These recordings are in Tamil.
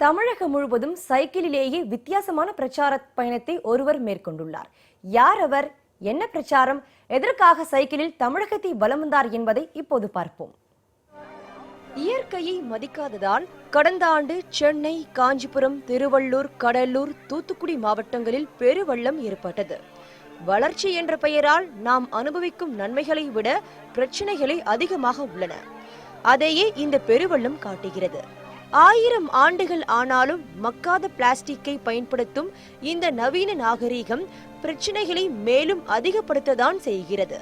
தமிழகம் முழுவதும் சைக்கிளிலேயே வித்தியாசமான பிரச்சார பயணத்தை ஒருவர் மேற்கொண்டுள்ளார். யார் அவர்? என்ன பிரச்சாரம்? எதற்காக சைக்கிளில் தமிழகத்தை வலம் வந்தார் என்பதை இப்போது பார்ப்போம். இயற்கையை மதிக்காததால் கடந்த ஆண்டு சென்னை, காஞ்சிபுரம், திருவள்ளூர், கடலூர், தூத்துக்குடி மாவட்டங்களில் பெருவெள்ளம் ஏற்பட்டது. வளர்ச்சி என்ற பெயரால் நாம் அனுபவிக்கும் நன்மைகளை விட பிரச்சனைகளே அதிகமாக உள்ளன. அதையே இந்த பெருவெள்ளம் காட்டுகிறது. 1000 ஆண்டுகள் ஆனாலும் மக்காத பிளாஸ்டிக்கை பயன்படுத்தும் இந்த நவீன நாகரீகம் பிரச்சனைகளை மேலும் அதிகப்படுத்ததான் செய்கிறது.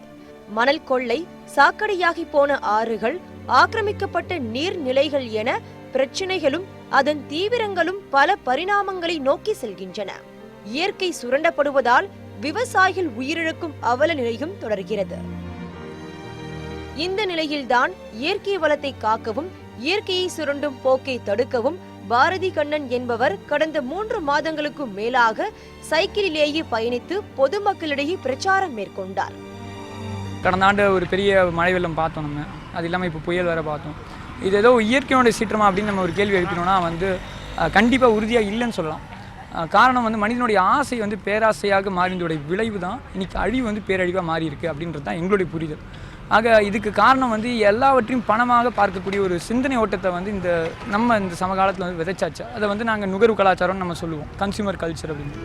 மணல் கொள்ளை, சாக்கடையாகி போன ஆறுகள், ஆக்கிரமிக்கப்பட்ட நீர்நிலைகள் என பிரச்சனைகளும் அதன் தீவிரங்களும் பல பரிணாமங்களை நோக்கி செல்கின்றன. இயற்கை சுரண்டப்படுவதால் விவசாயிகள் உயிரிழக்கும் அவல நிலையும் தொடர்கிறது. இந்த நிலையில்தான் இயற்கை வளத்தை காக்கவும் இயற்கையை சுரண்டும் போக்கை தடுக்கவும் பாரதி கண்ணன் என்பவர் கடந்த 3 மாதங்களுக்கு மேலாக சைக்கிளிலேயே பயணித்து பொதுமக்களிடையே பிரச்சாரம் மேற்கொண்டார். கடந்த ஆண்டு ஒரு பெரிய மழை வெள்ளம் பார்த்தோம். நம்ம அது இல்லாமல் இப்போ புயல் வேற பார்த்தோம். இது ஏதோ இயற்கையோட சீற்றமா அப்படின்னு நம்ம ஒரு கேள்வி எழுப்பினோம்னா கண்டிப்பாக உறுதியாக இல்லைன்னு சொல்லலாம். காரணம் மனிதனுடைய ஆசை பேராசையாக மாறினதுடைய விளைவு தான் இன்னைக்கு அழிவு பேரழிவாக மாறி இருக்கு அப்படின்றது தான் எங்களுடைய புரிதல். ஆக இதுக்கு காரணம் எல்லாவற்றையும் பணமாக பார்க்கக்கூடிய ஒரு சிந்தனை ஓட்டத்தை இந்த சமகாலத்தில் விதைச்சாச்சு. அதை நாங்கள் நுகர்வு கலாச்சாரம்னு நம்ம சொல்லுவோம், கன்சியூமர் கல்ச்சர் அப்படின்னு.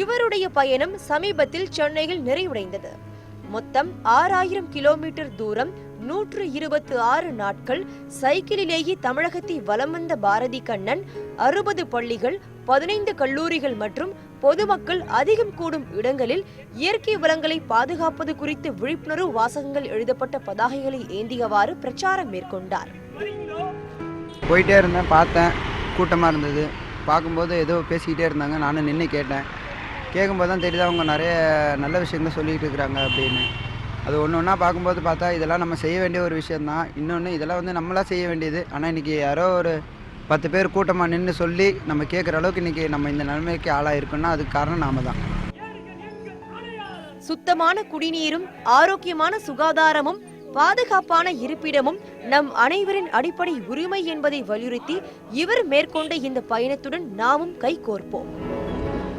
இவருடைய பயணம் சமீபத்தில் சென்னையில் நிறைவடைந்தது. மொத்தம் 6000 கிலோமீட்டர் தூரம், 126 நாட்கள் சைக்கிளிலேயே தமிழகத்தை வலம் வந்த பாரதி கண்ணன் 60 பள்ளிகள், 15 கல்லூரிகள் மற்றும் பொதுமக்கள் அதிகம் கூடும் இடங்களில் இயற்கை வளங்களை பாதுகாப்பது குறித்து விழிப்புணர்வு வாசகங்கள் எழுதப்பட்ட பதாகைகளை ஏந்தியவாறு பிரச்சாரம் மேற்கொண்டார். போயிட்டே இருந்தேன், பார்த்தேன், கூட்டமாக இருந்தது. பார்க்கும்போது ஏதோ பேசிக்கிட்டே இருந்தாங்க. நானும் நின்று கேட்டேன். கேட்கும்போது தான் தெரியுது அவங்க நிறைய நல்ல விஷயங்கள் சொல்லிகிட்டு இருக்கிறாங்க அப்படின்னு. அது ஒன்று ஒன்றா பார்க்கும்போது பார்த்தா இதெல்லாம் நம்ம செய்ய வேண்டிய ஒரு விஷயந்தான். இன்னொன்று இதெல்லாம் நம்மளாக செய்ய வேண்டியது. ஆனால் இன்றைக்கி யாரோ ஒரு 10 பேர் கூட்டமாக நின்று சொல்லி நம்ம கேட்குற அளவுக்கு இன்றைக்கி நம்ம இந்த நிலைமைக்கு ஆளாயிருக்குன்னா அதுக்கு காரணம் நாம தான். சுத்தமான குடிநீரும் ஆரோக்கியமான சுகாதாரமும் பாதுகாப்பான இருப்பிடமும் நம் அனைவரின் அடிப்படை உரிமை என்பதை வலியுறுத்தி இவர் மேற்கொண்ட இந்த பயணத்துடன் நாமும் கைகோர்ப்போம்.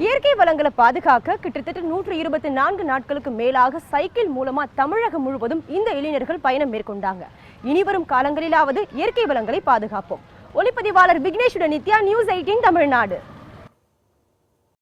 இயற்கை வளங்களை பாதுகாக்க கிட்டத்தட்ட 124 நாட்களுக்கு மேலாக சைக்கிள் மூலமா தமிழகம் முழுவதும் இந்த இளைஞர்கள் பயணம் மேற்கொண்டாங்க. இனிவரும் காலங்களிலாவது இயற்கை வளங்களை பாதுகாப்போம். ஒளிப்பதிவாளர் விக்னேஷுடன் நித்யா, நியூஸ் 18 தமிழ்நாடு.